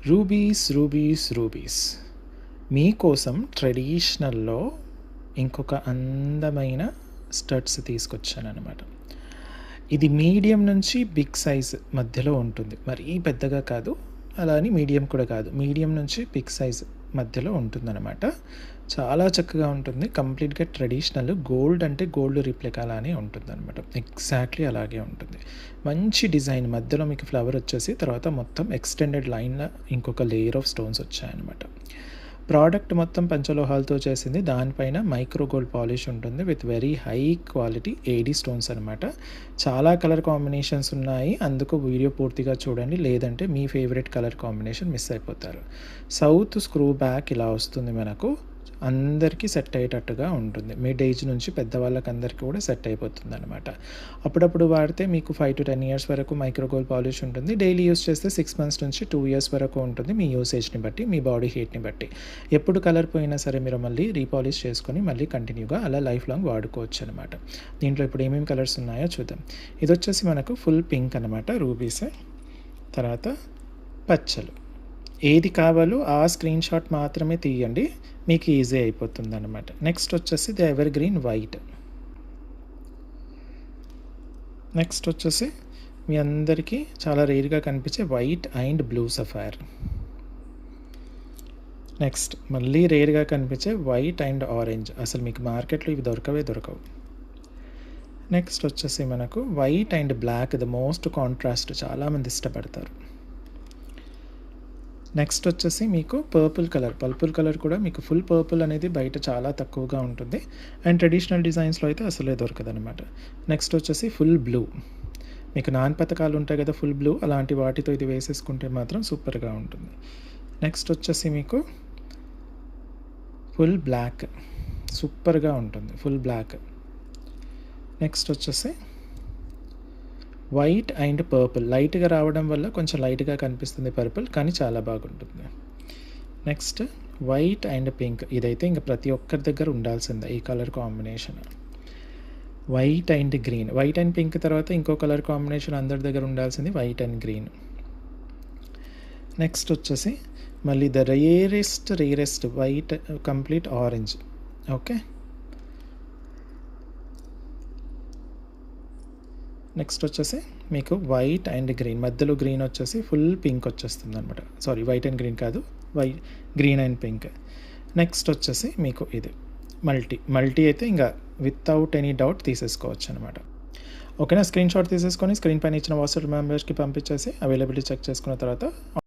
Rubies మీకోసం ట్రెడిషనల్లో ఇంకొక అందమైన స్టడ్స్ తీసుకొచ్చానన్నమాట. ఇది మీడియం నుంచి బిగ్ సైజ్ మధ్యలో ఉంటుంది. మరీ పెద్దగా కాదు, అలా అని మీడియం కూడా కాదు. మీడియం నుంచి బిగ్ సైజ్ మధ్యలో ఉంటుందన్నమాట. చాలా చక్కగా ఉంటుంది. కంప్లీట్‌గా ట్రెడిషనల్. గోల్డ్ అంటే గోల్డ్ రిప్లికా లానే ఉంటుందన్నమాట. ఎగ్జాక్ట్‌లీ అలాగే ఉంటుంది. మంచి డిజైన్ మధ్యలో మీకు ఫ్లవర్ వచ్చేసి తర్వాత మొత్తం ఎక్స్టెండెడ్ లైన్‌లో ఇంకొక లేయర్ ఆఫ్ స్టోన్స్ వచ్చాయన్నమాట. ప్రోడక్ట్ మొత్తం పంచలోహాలతో చేసింది. దానిపైన మైక్రో గోల్డ్ పాలిష్ ఉంటుంది with very high quality AD stones అనమాట. చాలా కలర్ కాంబినేషన్స్ ఉన్నాయి. అందుకు వీడియో పూర్తిగా చూడండి, లేదంటే మీ ఫేవరెట్ కలర్ కాంబినేషన్ మిస్ అయిపోతారు. సౌత్ స్క్రూ బ్యాక్ ఇలా వస్తుంది మనకు. అందరికీ సెట్ అయ్యేటట్టుగా ఉంటుంది. మిడ్ ఏజ్ నుంచి పెద్దవాళ్ళకందరికీ కూడా సెట్ అయిపోతుంది అనమాట. అప్పుడప్పుడు వాడితే మీకు 5 to 10 ఇయర్స్ వరకు మైక్రో గోల్డ్ పాలిష్ ఉంటుంది. డైలీ యూస్ చేస్తే 6 months నుంచి 2 years వరకు ఉంటుంది. మీ యూసేజ్ని బట్టి, మీ బాడీ హీట్ని బట్టి. ఎప్పుడు కలర్ పోయినా సరే మీరు మళ్ళీ రీపాలిష్ చేసుకొని మళ్ళీ కంటిన్యూగా అలా లైఫ్ లాంగ్ వాడుకోవచ్చు అనమాట. దీంట్లో ఇప్పుడు ఏమేమి కలర్స్ ఉన్నాయో చూద్దాం. ఇది వచ్చేసి మనకు ఫుల్ పింక్ అనమాట, రూబీస్. తర్వాత పచ్చలు. ఏది కావాలో ఆ స్క్రీన్ షాట్ మాత్రమే తీయండి, మీకు ఈజీ అయిపోతుంది అనమాట. నెక్స్ట్ వచ్చేసి the ever green white. Next వచ్చేసి మీ అందరికీ చాలా రేర్గా కనిపించే white and blue sapphire. Next మళ్ళీ రేర్గా కనిపించే వైట్ అండ్ ఆరెంజ్. అసలు మీకు మార్కెట్లో ఇవి దొరకవు. నెక్స్ట్ వచ్చేసి మనకు white and black, the most contrast, చాలామంది ఇష్టపడతారు. నెక్స్ట్ వచ్చేసి మీకు పర్పుల్ కలర్ కూడా మీకు ఫుల్ పర్పుల్ అనేది బయట చాలా తక్కువగా ఉంటుంది. అండ్ ట్రెడిషనల్ డిజైన్స్లో అయితే అసలే దొరకదనమాట. నెక్స్ట్ వచ్చేసి ఫుల్ బ్లూ. మీకు నాన్ పథకాలు ఉంటాయి కదా ఫుల్ బ్లూ, అలాంటి వాటితో ఇది వేసేసుకుంటే మాత్రం సూపర్గా ఉంటుంది. నెక్స్ట్ వచ్చేసి మీకు ఫుల్ బ్లాక్, సూపర్గా ఉంటుంది ఫుల్ బ్లాక్. నెక్స్ట్ వచ్చేసి వైట్ అండ్ పర్పుల్, లైట్గా రావడం వల్ల కొంచెం లైట్గా కనిపిస్తుంది పర్పుల్, కానీ చాలా బాగుంటుంది. Next white and pink. ఇదైతే ఇంకా ప్రతి ఒక్కరి దగ్గర ఉండాల్సిందే ఈ colour combination. White and green. White and pink తర్వాత ఇంకో కలర్ కాంబినేషన్ అందరి దగ్గర ఉండాల్సింది వైట్ అండ్ గ్రీన్. నెక్స్ట్ వచ్చేసి మళ్ళీ the rarest white complete orange. Okay, next వచ్చేసి మీకు వైట్ అండ్ గ్రీన్, మధ్యలో గ్రీన్ వచ్చేసి ఫుల్ పింక్ వచ్చేస్తుంది అనమాట. సారీ, వైట్ అండ్ గ్రీన్ కాదు, గ్రీన్ అండ్ పింక్. నెక్స్ట్ వచ్చేసి మీకు ఇది మల్టీ అయితే ఇంకా వితౌట్ ఎనీ డౌట్ తీసేసుకోవచ్చు అనమాట. ఓకేనా, స్క్రీన్ షాట్ తీసేసుకొని స్క్రీన్ పైన ఇచ్చిన వాట్సాప్ మెంబర్స్కి పంపించేసి అవైలబిలిటీ చెక్ చేసుకున్న తర్వాత